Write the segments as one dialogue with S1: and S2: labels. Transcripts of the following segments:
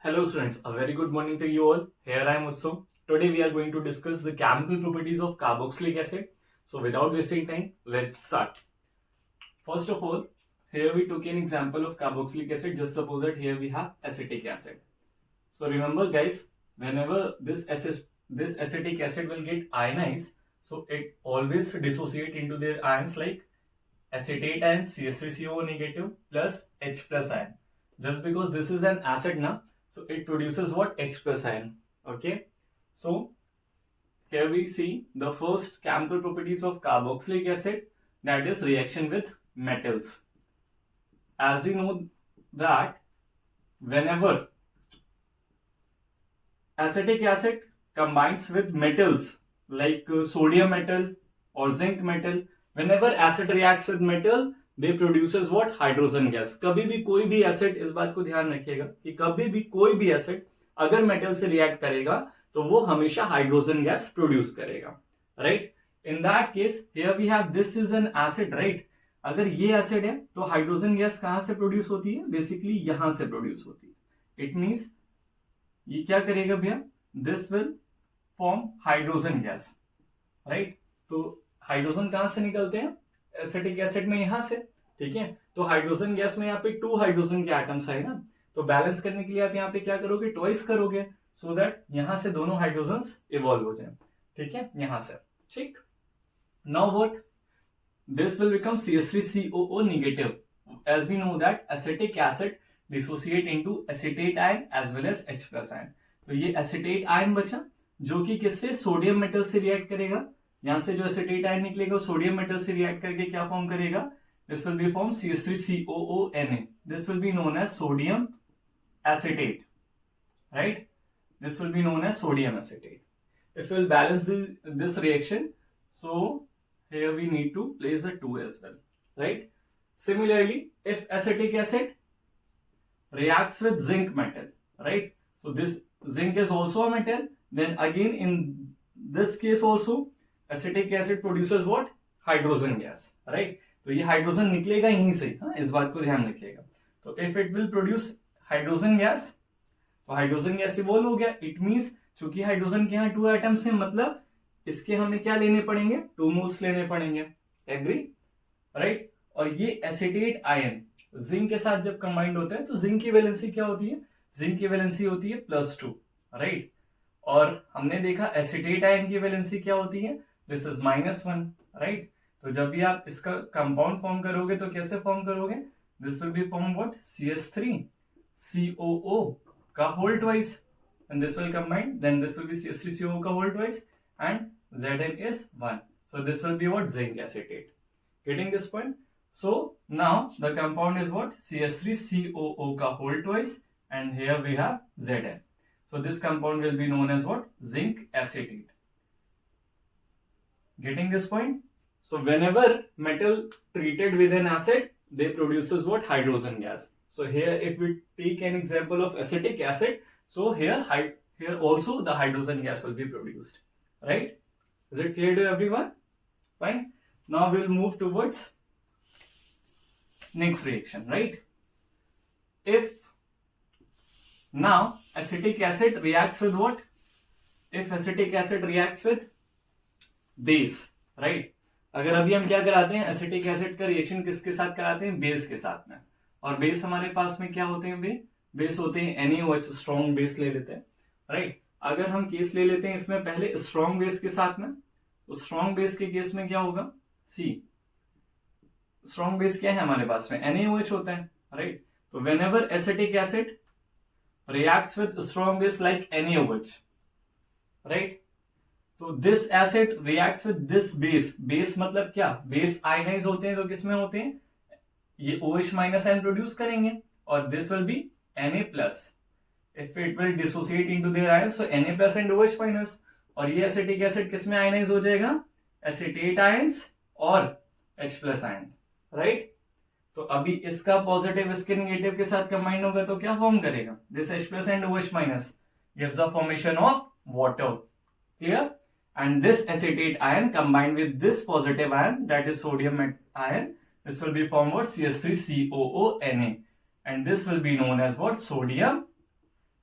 S1: Hello students, a very good morning to you all. Here I am Utsu. Today we are going to discuss the chemical properties of carboxylic acid. So without wasting time, let's start. First of all, here we took an example of carboxylic acid. Just suppose that here we have acetic acid. So remember guys, whenever this acetic acid will get ionized, so it always dissociate into their ions like acetate ion CH3CO negative plus H plus ion. Just because this is an acid now, so it produces what? H plus ion. Okay. So here we see the first chemical properties of carboxylic acid, that is reaction with metals. As we know that whenever acetic acid combines with metals like sodium metal or zinc metal, whenever acid reacts with metal, they produces what? Hydrogen gas. कभी भी कोई भी acid, इस बात को ध्यान रखिएगा कि कभी भी कोई भी एसिड अगर मेटल से रिएक्ट करेगा तो वो हमेशा हाइड्रोजन गैस प्रोड्यूस करेगा, right. In that case here we have this is an acid, right. अगर ये एसिड है तो हाइड्रोजन गैस कहां से प्रोड्यूस होती है? बेसिकली यहां से प्रोड्यूस होती है. इट मींस ये क्या करेगा भैया? This will form hydrogen gas, right. तो हाइड्रोजन कहां से निकलते हैं? एसिटिक एसिड में यहां से, ठीक है. तो हाइड्रोजन गैस में यहाँ पे 2 हाइड्रोजन के एटम्स आए ना, तो बैलेंस करने के लिए आप यहाँ पे क्या करोगे? ट्वाइस करोगे, सो दैट यहां से दोनों हाइड्रोजन्स इवॉल्व हो जाए, ठीक है, यहां से. ठीक. Now what? This will become CH3COO negative, as we know that acetic acid dissociate into acetate ion as well as H plus ion. तो ये एसिटेट आयन बचा जो कि किससे? सोडियम मेटल से रिएक्ट करेगा. यहां से जो एसिटेट आयन निकलेगा सोडियम मेटल से रिएक्ट करके क्या फॉर्म करेगा? This will be form CH3COO Na. This will be known as sodium acetate, right. This will be known as sodium acetate. If we'll balance this reaction, so here we need to place the 2 as well, right. Similarly, if acetic acid reacts with zinc metal, right, so this zinc is also a metal, then again in this case also acetic acid produces what? Hydrogen gas, right. तो ये hydrogen निकलेगा यहीं से, हाँ, इस बात को ध्यान रखिएगा. तो if it will produce hydrogen gas, तो हाइड्रोजन गैस इवॉल्व हो गया. इट मींस चूंकि हाइड्रोजन के यहाँ 2 एटम्स हैं, मतलब इसके हमें क्या लेने पड़ेंगे? 2 मोल्स लेने पड़ेंगे. Agree, right. और ये एसिटेट आयन जिंक के साथ जब कंबाइंड होता है तो जिंक की वैलेंसी क्या होती है? जिंक की वैलेंसी होती है +2, राइट. और हमने देखा एसिटेट आयन की वैलेंसी क्या होती है? This is -1, right. तो जब भी आप इसका कंपाउंड फॉर्म करोगे तो कैसे फॉर्म करोगे? This will be form what? CH3COO का whole twice, and this will combine, then this will be CH3COO का whole twice, and Zn is 1. So this will be what? Zinc acetate. Getting this point? So now the compound is what? CH3COO का whole twice, and here we have Zn. So this compound will be known as what? Zinc acetate. Getting this point? So whenever metal treated with an acid, they produces what? Hydrogen gas. So here if we take an example of acetic acid, so here also the hydrogen gas will be produced, right? Is it clear to everyone? Fine. Now we'll move towards next reaction, right? If now acetic acid reacts with what? If acetic acid reacts with base, right? अगर अभी हम क्या कराते हैं? Acetic acid का reaction किसके साथ कराते हैं? बेस के साथ में. और बेस हमारे पास में क्या होते हैं? बेस होते हैं NaOH, स्ट्रॉन्ग बेस ले लेते हैं, राइट. अगर हम केस ले लेते हैं इसमें पहले स्ट्रॉन्ग बेस के साथ में, तो स्ट्रॉन्ग बेस के केस में क्या होगा? सी स्ट्रॉन्ग बेस क्या है हमारे पास में? NaOH होता है, राइट. तो whenever acetic acid reacts with strong base like NaOH, right, तो this acid reacts with this base. Base मतलब क्या? बेस आयनाइज होते हैं तो किसमें होते हैं? ये OH माइनस आयन प्रोड्यूस करेंगे, और this will B Na plus. If it will dissociate into their ions, so Na plus and OH minus. और ये एसिटिक एसिड किसमें आयनाइज हो जाएगा? एसिटेट आयंस और H प्लस आयन, राइट. तो अभी इसका पॉजिटिव इसके नेगेटिव के साथ कंबाइन होगा तो क्या फॉर्म करेगा? This H plus and OH minus gives a formation of water. Clear? And this acetate ion combined with this positive ion, that is sodium ion, this will be formed what? CH3COO Na. And this will be known as what? Sodium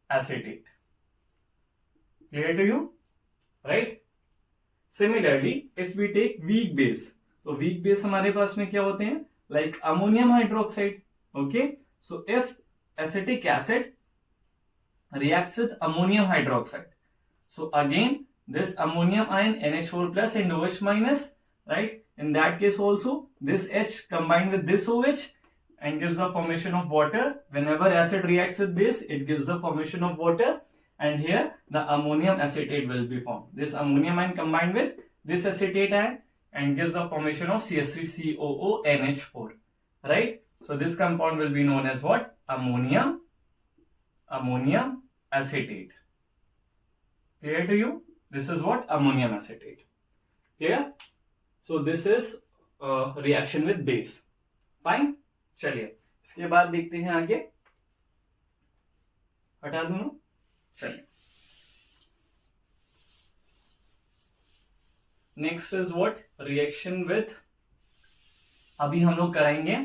S1: acetate. Clear to you? Right? Similarly, if we take weak base, तो weak base हमारे पास में क्या होते हैं? Like ammonium hydroxide. Okay? So if acetic acid reacts with ammonium hydroxide, so again this ammonium ion NH4 plus and OH minus, right? In that case also this H combined with this OH and gives the formation of water. Whenever acid reacts with base, it gives the formation of water, and here the ammonium acetate will be formed. This ammonium ion combined with this acetate ion and gives the formation of CH3COO NH4, right? So this compound will be known as what? Ammonium acetate. Clear to you? This is what? Ammonium acetate. Clear? So this is reaction with base. Fine? चलिए इसके बाद देखते हैं आगे. हटा दूं ना? चलिए. Next is what? Reaction with, अभी हम लोग कराएंगे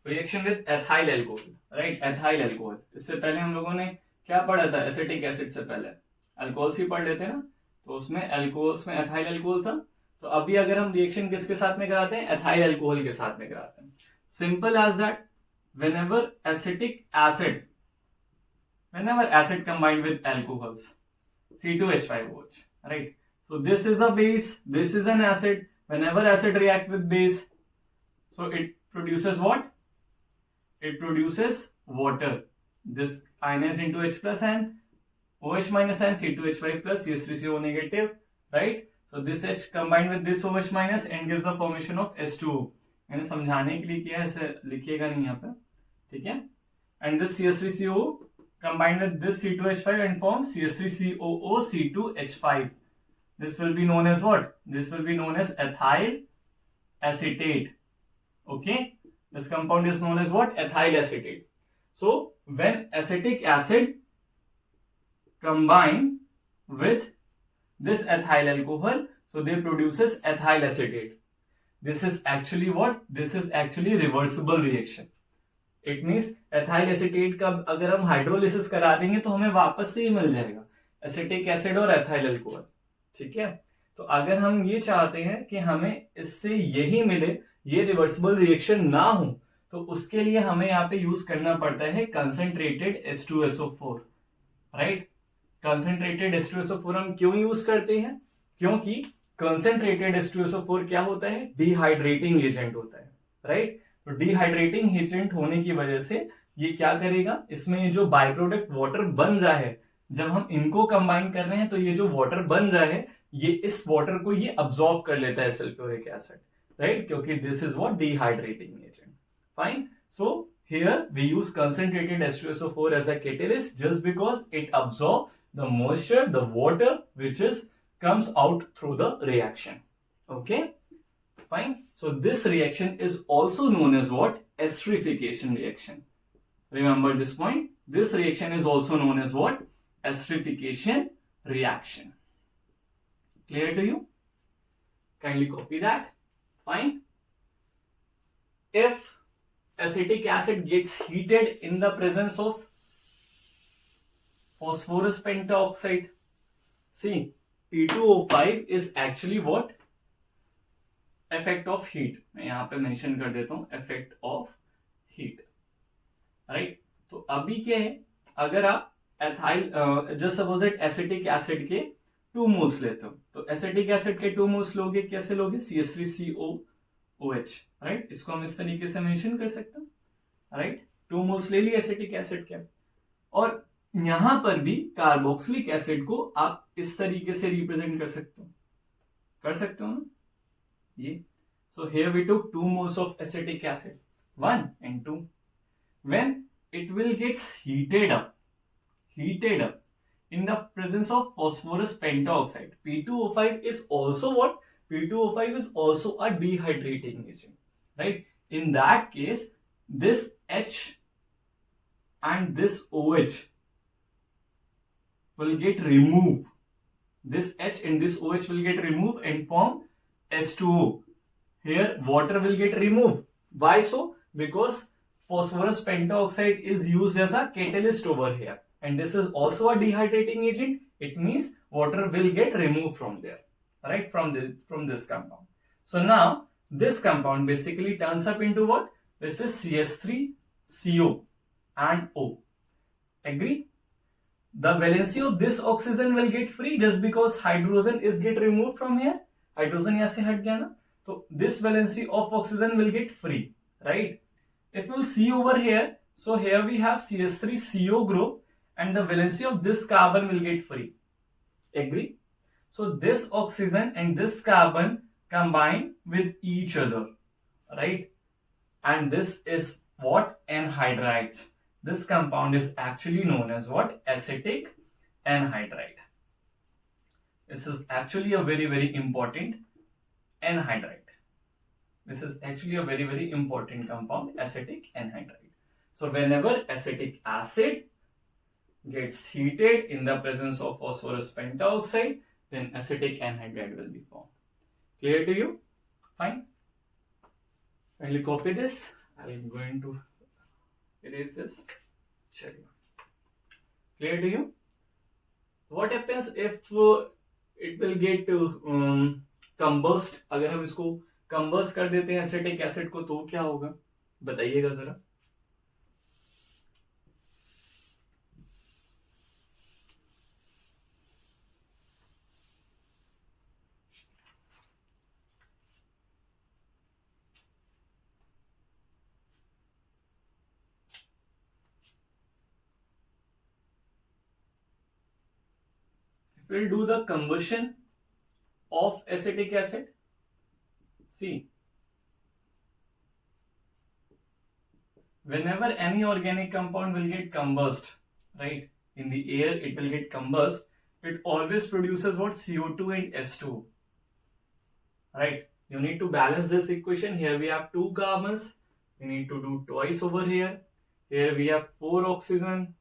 S1: reaction with ethyl alcohol, right? Ethyl alcohol. इससे पहले हम लोगों ने क्या पढ़ा था? एसिटिक एसिड से पहले अल्कोहल्स ही पढ़ लेते ना, तो उसमें अल्कोहल्स में एथाइल अल्कोहल था. तो अभी अगर हम रिएक्शन किसके साथ में कराते हैं? एथाइल अल्कोहल के साथ में कराते हैं. Simple as that. Whenever acid combined with alcohols, C2H5OH, right? So this is a base, this is an acid. Whenever acid react with base, so it produces what? It produces water. This ion is into H plus and OH minus and C2H5 plus CH3CO negative, right? So this H combined with this OH minus and gives the formation of H2O. मैंने समझाने के लिए किया, ऐसे लिखिएगा नहीं यहाँ पे, ठीक है? And this CH3CO combined with this C2H5 and form CH3COO C2H5. This will be known as what? This will be known as ethyl acetate. Okay? This compound is known as what? Ethyl acetate. So when acetic acid combine with this ethyl alcohol, so they produces ethyl acetate. This is actually what? This is actually reversible reaction. It means ethyl acetate का अगर हम hydrolysis करा देंगे तो हमें वापस से ही मिल जाएगा एसिटिक एसिड और एथाइल अल्कोहल, ठीक है? तो अगर हम ये चाहते हैं कि हमें इससे यही मिले, ये रिवर्सिबल रिएक्शन ना हो, तो उसके लिए हमें यहाँ पे यूज करना पड़ता है concentrated H2SO4, right? Concentrated H2SO4 हम क्यों यूज करते हैं? क्योंकि कंसंट्रेटेड H2SO4 क्या होता है? डिहाइड्रेटिंग एजेंट होता है, राइट? तो डिहाइड्रेटिंग एजेंट होने की वजह से ये क्या करेगा? इसमें ये जो बाय प्रोडक्ट वाटर बन रहा है, जब हम इनको कंबाइन कर रहे हैं तो ये जो वाटर बन रहा है, ये इस वाटर को ये अब्सॉर्ब कर लेता है सल्फ्यूरिक एसिड, राइट? क्योंकि this is what? Dehydrating agent. Fine. So here we use concentrated H2SO4 as a catalyst just because it absorb the moisture, the water which is comes out through the reaction. Okay, fine. So this reaction is also known as what? Esterification reaction. Remember this point. This reaction is also known as what? Esterification reaction. Clear to you? Kindly copy that. Fine. If acetic acid gets heated in the presence of phosphorus pentaoxide, see, P2O5 is actually what? Effect of heat. मैं यहाँ पे mention कर देता हूँ effect of heat, right? तो अभी क्या है? अगर आप ethyl just suppose it acetic acid के 2 मोल्स लेते हो, तो एसिटिक एसिड के 2 मोल्स लोगे, कैसे लोगे? CH3COOH, right? इसको हम इस तरीके से मेंशन कर सकते हैं, राइट? 2 मोल्स ले लिए एसिटिक एसिड के, और यहां पर भी कार्बोक्सिलिक एसिड को आप इस तरीके से रिप्रेजेंट कर सकते हो ना ये. So here we took 2 moles of acetic acid, 1 and 2. When it will gets heated up in the presence of phosphorus pentaoxide, P2O5 is also what? P2O5 is also a dehydrating agent, right? In that case, this H and this OH will get removed. This H and this OH will get removed and form H2O. Here water will get removed. Why so? Because phosphorus pentaoxide is used as a catalyst over here. and this is also a dehydrating agent, it means water will get removed from there, right, from this compound. So now this compound basically turns up into what? This is CH3CO and O. Agree? The valency of this oxygen will get free just because hydrogen is get removed from here. Hydrogen यहाँ से हट गया ना, तो this valency of oxygen will get free, right? If we'll see over here, so here we have CH3CO group and the valency of this carbon will get free. Agree? So this oxygen and this carbon combine with each other, right? And this is what? Anhydrides. This compound is actually known as what? Acetic anhydride. This is actually a very, very important anhydride. This is actually a very, very important compound, acetic anhydride. So whenever acetic acid gets heated in the presence of phosphorus pentoxide, then acetic anhydride will be formed. Clear to you? Fine. Kindly copy this. I am going to erase this. Clear to you? What happens if it will get combust? अगर हम इसको combust कर देते हैं acetic acid को, तो क्या होगा बताइएगा जरा. Will do the combustion of acetic acid. See, whenever any organic compound will get combust, right, in the air it will get combust, it always produces what? CO2 and S2, right? You need to balance this equation. Here we have 2 carbons, we need to do twice over here. Here we have 4 oxygen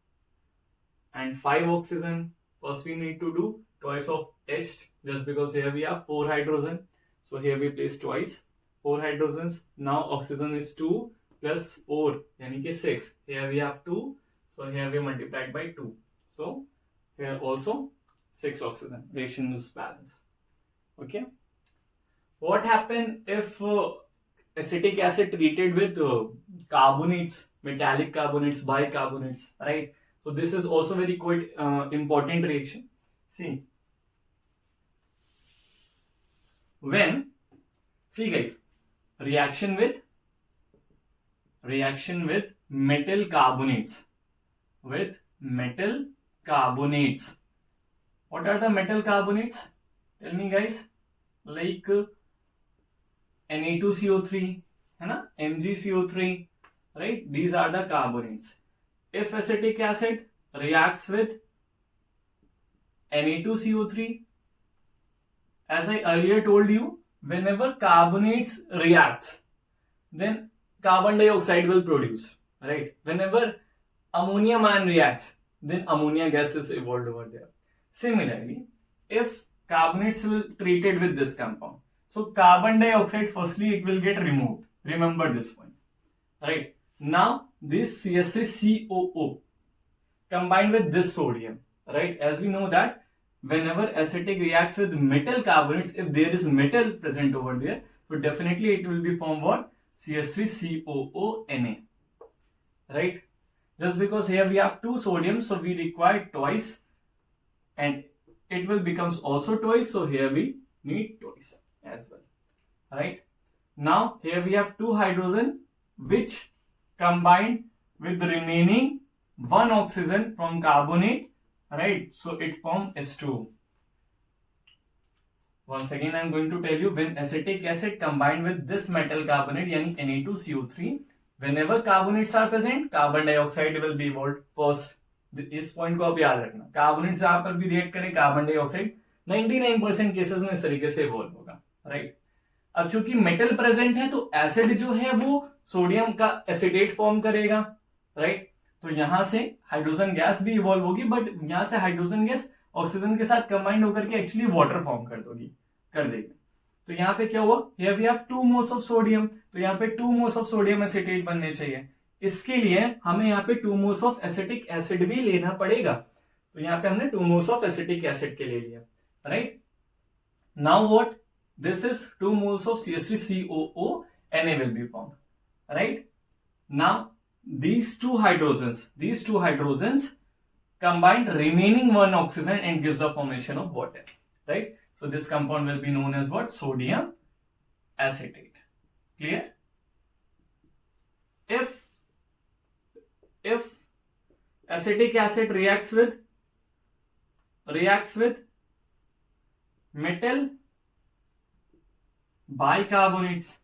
S1: and 5 oxygen. First we need to do twice of H, just because here we have 4 hydrogen. So here we place twice 4 hydrogens. Now oxygen is 2 plus 4, yani ki 6. Here we have 2. So here we multiplied by 2. So here also 6 oxygen. Reaction is balanced. Okay. What happen if acetic acid treated with carbonates, metallic carbonates, bicarbonates, right? So this is also very quite important reaction. See, when, see guys, reaction with metal carbonates, What are the metal carbonates? Tell me guys. Like Na2CO3, है ना, MgCO3, right? These are the carbonates. If acetic acid reacts with Na2CO3, as I earlier told you, whenever carbonates react, then carbon dioxide will produce, right? Whenever ammonium ion reacts, then ammonia gas is evolved over there. Similarly, if carbonates will treated with this compound, so carbon dioxide firstly it will get removed. Remember this point, right? Now this CH3COO combined with this sodium, right? As we know that whenever acetic reacts with metal carbonates, if there is metal present over there, so definitely it will be formed what? CH3COONA, right? Just because here we have 2 sodium, so we require twice, and it will becomes also twice, so here we need twice as well, right? Now here we have 2 hydrogen which combined with the remaining 1 oxygen from carbonate, right? So it forms H2O. Once again I am going to tell you, when acetic acid combined with this metal carbonate, yani Na2CO3, whenever carbonates are present, carbon dioxide will be evolved first. इस point को आप याद रखना, carbonate जहां पर भी react करें, carbon dioxide 99% cases में इस तरीके से इवॉल्व होगा, राइट? अब चूंकि मेटल प्रेजेंट है, तो एसिड जो है वो सोडियम का एसिटेट फॉर्म करेगा, राइट? तो यहां से हाइड्रोजन गैस भी इवॉल्व होगी, बट यहां से हाइड्रोजन गैस ऑक्सीजन के साथ कंबाइंड होकर के एक्चुअली वाटर फॉर्म कर देगी। तो यहाँ पे क्या हुआ? Here we have 2 moles of sodium, तो यहाँ पे 2 मोल्स ऑफ सोडियम एसिटेट बनने चाहिए। इसके लिए हमें यहाँ पे 2 मोल्स ऑफ एसिटिक एसिड भी लेना पड़ेगा, तो यहाँ पे हमने 2 मोल्स ऑफ एसिटिक एसिड के ले लिया, right. Now what, this is 2 moles of CH3COO Na will be formed, right? Now these two hydrogens combined remaining one oxygen and gives a formation of water, right? So this compound will be known as what? Sodium acetate. Clear? If acetic acid reacts with metal bicarbonates,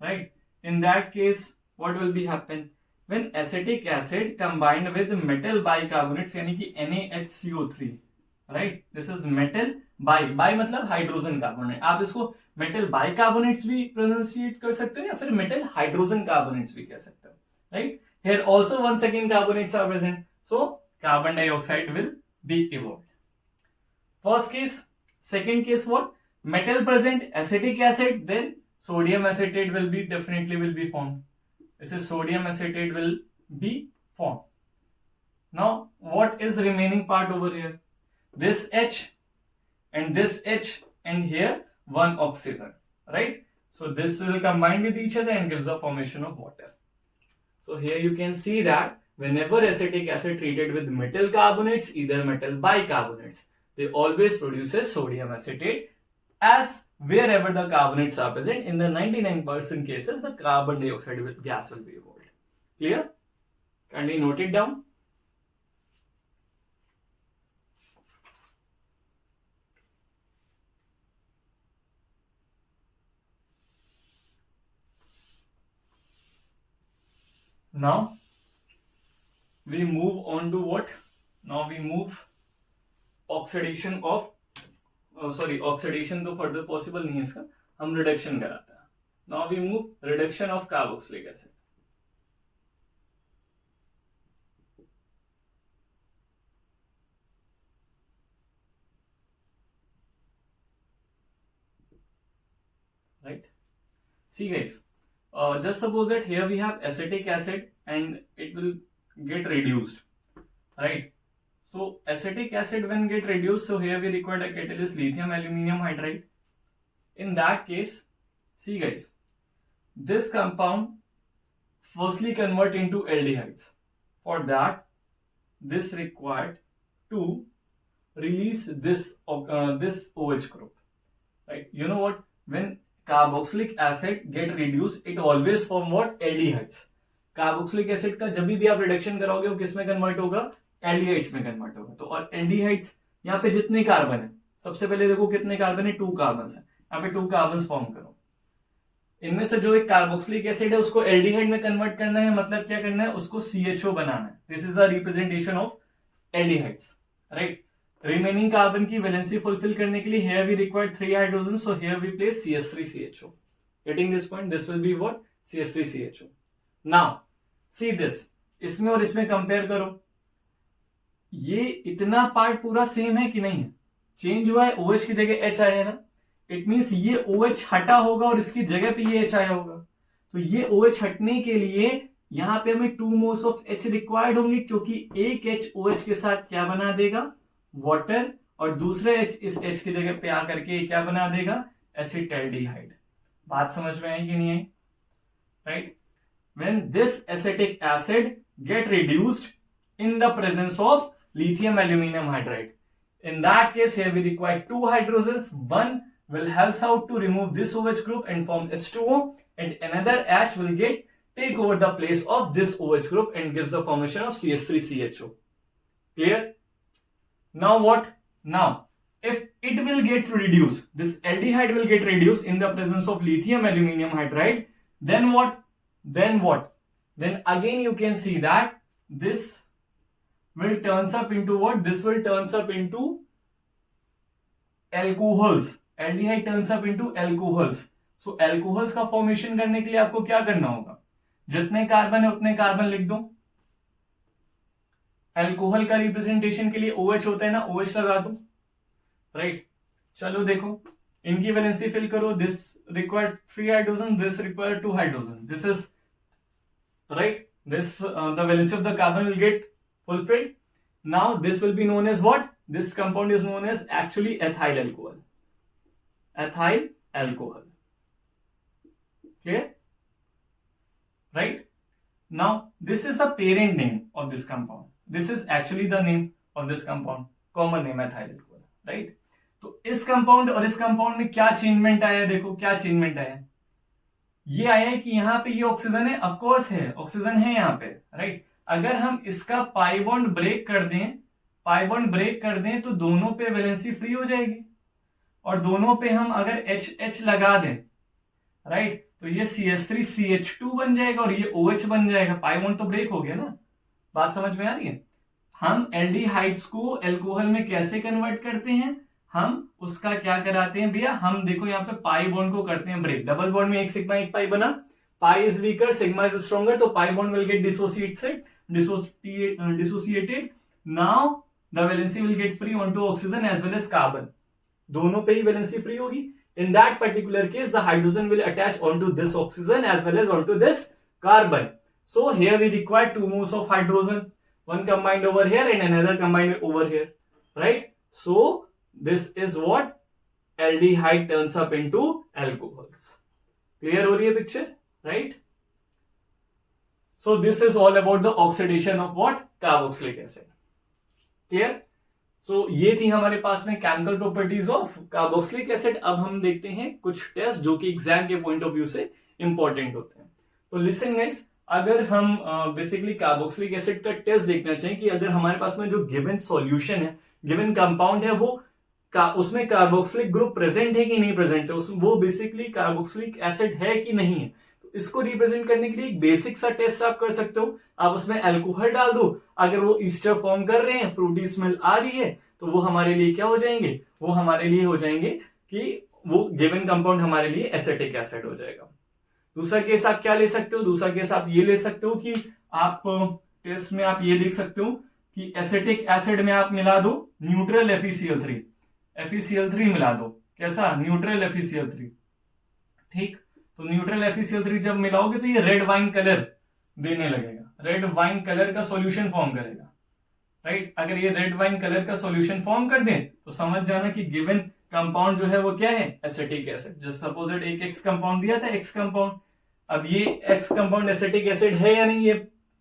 S1: right? In that case, what will be happen? When acetic acid combined with metal bicarbonates, यानी कि NaHCO3, right? This is metal bi मतलब hydrogen carbonate. आप इसको metal bicarbonates भी pronunciate कर सकते हो या फिर मेटल हाइड्रोजन कार्बोनेट्स भी कह सकते हो, right? Here also one second carbonates are present, so carbon dioxide will be evolved. First case. Second case, what? Metal present, acetic acid, then sodium acetate will be formed. This is sodium acetate will be formed. Now what is remaining part over here? This H and here one oxygen, right? So this will combine with each other and gives the formation of water. So here you can see that whenever acetic acid treated with metal carbonates, either metal bicarbonates, they always produces sodium acetate, as wherever the carbonates are present. In the 99% cases, the carbon dioxide gas will be evolved. Clear? Can we note it down? Now we move on to what? Now we move oxidation तो further possible नहीं है इसका, हम reduction कराते हैं. Now we move reduction of carboxylic acid. Right, see guys, just suppose that here we have acetic acid and it will get reduced, right? So acetic acid when get reduced, so here we require a catalyst lithium aluminium hydride. In that case, see guys, this compound firstly convert into aldehydes. For that, this required to release this OH group, right? You know what? When carboxylic acid get reduced, it always form what? Aldehydes. Carboxylic acid का जब भी आप reduction कराओगे वो किस में convert होगा? Aldehydes में कन्वर्ट होगा. तो और एल्डिहाइड्स यहाँ पे जितने कार्बन है, सबसे पहले देखो कितने कार्बन है? 2 कार्बन है. यहाँ पे 2 कार्बन फॉर्म करो. इनमें से जो एक कार्बोक्सिलिक एसिड है उसको एल्डिहाइड में कन्वर्ट करना है. मतलब क्या करना है? उसको CHO बनाना है. This is the representation of aldehydes, right? Remaining carbon की वैलेंसी फुलफिल करने के लिए here we require 3 hydrogens, so here we place CH3CHO. Getting this point? This will be what? CH3CHO. Now see this, इसमें और इसमें compare करो. ये इतना पार्ट पूरा सेम है कि नहीं है? चेंज हुआ है, OH की जगह H आया है ना. इट मीन्स ये OH हटा होगा और इसकी जगह पे ये H आया होगा. तो ये OH हटने के लिए यहां पे हमें 2 मोल्स ऑफ H रिक्वायर्ड होंगे, क्योंकि एक H OH के साथ क्या बना देगा? वाटर. और दूसरे H इस H की जगह पे आकर के क्या बना देगा? एसिटाल्डिहाइड. बात समझ में आई कि नहीं आई? Right. When this acetic acid get reduced in the presence of lithium aluminum hydride, in that case here we require 2 hydrogens. One will helps out to remove this OH group and form H2O, and another H will take over the place of this OH group and gives the formation of CH3CHO. Clear? Now what? Now if it will get reduced, this aldehyde will get reduced in the presence of lithium aluminum hydride, then what? Then again you can see that this will turns up into what? This will turns up into alcohols. Aldehyde turns up into alcohols. So alcohols का formation करने के लिए आपको क्या करना होगा? जितने carbon है उतने कार्बन लिख दो. अल्कोहल का रिप्रेजेंटेशन के लिए OH होता है ना, OH लगा दो. राइट. चलो देखो, इनकी वैलेंसी फिल करो, this required 3 hydrogen, this required 2 hydrogen, this is right, this the valency of the carbon will get fulfilled. Now this will be known as what? This compound is known as actually ethyl alcohol. Ethyl alcohol. Clear? Right? Now this is the parent name of this compound. This is actually the name of this compound. Common name ethyl alcohol. Right? तो इस compound और इस compound में क्या changement आया, देखो क्या changement आया, ये आया है कि यहाँ पे ये ऑक्सीजन है, ऑफ कोर्स है, ऑक्सीजन है यहाँ पे, राइट। अगर हम इसका पाई बॉन्ड ब्रेक कर दें, पाई बॉन्ड ब्रेक कर दें तो दोनों पे वैलेंसी फ्री हो जाएगी, और दोनों पे हम अगर H लगा दें, राइट, तो ये CH3CH2 बन जाएगा और ये OH बन जाएगा, पाई बॉन्ड तो ब्रेक हो गया ना। बात समझ में आ रही है? हम एल्डिहाइड्स को अल्कोहल में कैसे कन्वर्ट करते हैं, हम उसका क्या कराते हैं भैया, हम देखो यहाँ पे पाई बॉन्ड को करते हैं ब्रेक, डबल बॉन्ड में एक सिग्मा एक पाई बना, pi is weaker sigma is stronger, तो pi bond will get dissociated, now the valency will get free onto oxygen as well as carbon, दोनों पे ही वैलेंसी फ्री होगी। In that particular case the hydrogen will attach onto this oxygen as well as onto this carbon, so here we require 2 moles of hydrogen, one combined over here and another combined over here, right? So this is what aldehyde turns up into alcohols. Clear हो रही है picture, right? So this is all about the oxidation of what? Carboxylic acid. Clear? So ये थी हमारे पास में chemical properties of carboxylic acid. अब हम देखते हैं कुछ टेस्ट जो कि एग्जाम के पॉइंट ऑफ व्यू से इंपॉर्टेंट होते हैं। तो लिसन गाइस, अगर हम बेसिकली कार्बोक्सिलिक एसिड का टेस्ट देखना चाहें कि अगर हमारे पास में जो गिवन सॉल्यूशन है, गिवन कंपाउंड है, वो उसमें कार्बोक्सिलिक ग्रुप प्रेजेंट है कि नहीं प्रेजेंट है, वो बेसिकली कार्बोक्सिलिक एसिड है कि नहीं है, तो इसको रिप्रेजेंट करने के लिए एक बेसिक सा टेस्ट आप कर सकते हो। आप उसमें अल्कोहल डाल दो, अगर वो ईस्टर फॉर्म कर रहे हैं, फ्रूटी स्मेल आ रही है, तो वो हमारे लिए क्या हो जाएंगे, वो हमारे लिए हो जाएंगे कि वो गिवन कंपाउंड हमारे लिए एसिटिक एसिड हो जाएगा। दूसरा केस आप क्या ले सकते हो, दूसरा केस आप ये ले सकते हो कि आप टेस्ट में आप ये देख सकते हो कि एसिटिक एसिड में आप मिला दो न्यूट्रल FeCl3 मिला दो, कैसा, न्यूट्रल FeCl3, ठीक। तो न्यूट्रल FeCl3 जब मिलाओगे तो ये रेड वाइन कलर देने लगेगा, रेड वाइन कलर का सॉल्यूशन फॉर्म करेगा, राइट। अगर ये रेड वाइन कलर का सॉल्यूशन फॉर्म कर दे तो समझ जाना कि गिवन कंपाउंड जो है वो क्या है, एसिटिक एसिड। जस्ट सपोज एक एक्स कंपाउंड दिया था, एक्स कंपाउंड, अब ये एक्स कंपाउंड एसिटिक एसिड है या नहीं ये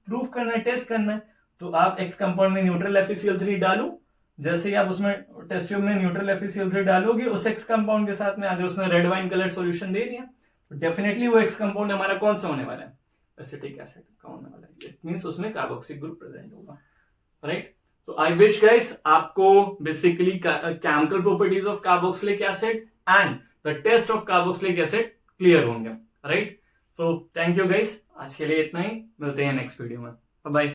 S1: प्रूफ करना है, टेस्ट करना है। तो आप एक्स कंपाउंड में न्यूट्रल FeCl3 डालो, जैसे ही आप उसमें टेस्ट ट्यूब में न्यूट्रल FeCl3 डालोगे उस एक्स कंपाउंड के साथ में, अगर उसने रेड वाइन कलर सॉल्यूशन दे दिया तो डेफिनेटली वो एक्स कंपाउंड हमारा कौन सा होने वाला है, एसिटिक एसिड का होने वाला है। इट मींस उसमें कार्बोक्सिलिक ग्रुप प्रेजेंट होगा, right. So I wish guys आपको basically chemical properties of carboxylic acid and the test of carboxylic acid clear होंगे, right. So thank you guys, आज के लिए इतना ही, मिलते हैं नेक्स्ट वीडियो में, बाय बाय।